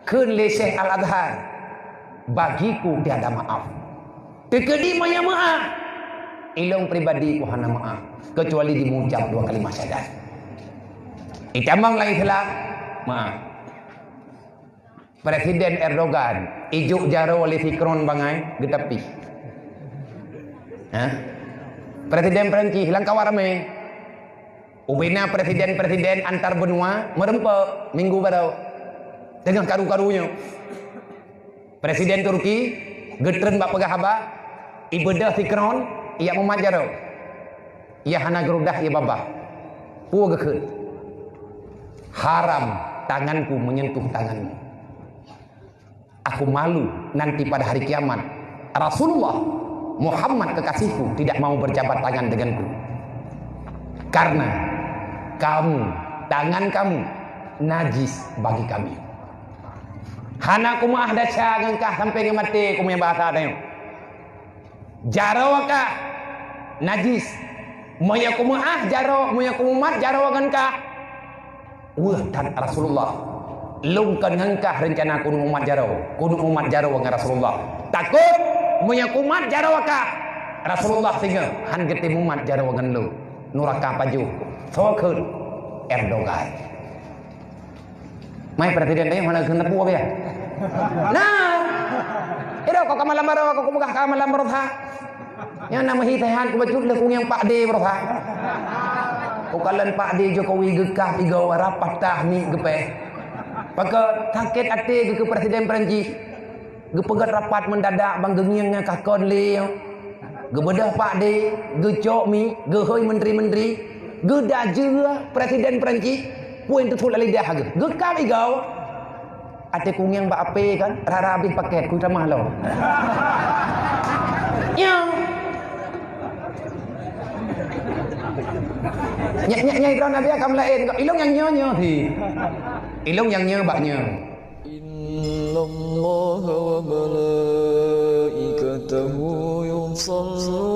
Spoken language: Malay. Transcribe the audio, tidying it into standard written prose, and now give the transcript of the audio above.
Kun le Syekh Al-Azhar, bagiku tiada maaf. Tekedi maya maaf. Ilong pribadi ku hana maaf kecuali dimucap 2 kalimat syahadat. Itamang lagi salah maaf. Presiden Erdogan ijuk jaro oleh Fikron bangai getapi. Presiden Perancis hilang kawarame. Ubina presiden-presiden antar benua merempek minggu baru dengan karu-karunya. Presiden Turki getren bak pegah haba ibadah Fikron ia memajaro. Ia hana gerudah ia babah. Puwa gekut. Haram tanganku menyentuh tanganmu. Aku malu nanti pada hari kiamat Rasulullah Muhammad kekasihku tidak mau berjabat tangan denganku. Karena kamu, tangan kamu najis bagi kami. Hana ku mah dasya ngengkah sampai ke mati ku punya bahasa ada. Jaro ka najis. Moya ku mah jaro, moya ku mat jaro ngengkah. Dan Rasulullah lungkan ngengkah rencana kudu umat jaro dengan Rasulullah. Takut moya ku mat jaro ka. Rasulullah singa han geti umat jaro dengan lu. Nuraka paju. Sokun Erdogan. Mai presiden tanya mana kena puas ya? Nah, itu kau kamalam baru kau buka kamalam baru ha. Yang nama hitahan kau baca lekung yang Pak D baru ha. Kau kalan Pak D Jokowi gekah tiga rapat tah ni gepe. Pakai sakit hati ke presiden Perancis. Gepegat rapat mendadak bang gengiangnya kakon leo. Gebedah Pak D, gecok mi, gehoi menteri-menteri, gedajua presiden Perancis, puan tu lidah haga. Gekam igau. Ate kungyang ba ape kan, rara habis paket ku ramah lo. Yang Nyai Ibrahim Nabi akan lain kok ilong yang nyo thi. Ilong yang nyo baknya. Innallaha wa malaikatahu yusalluna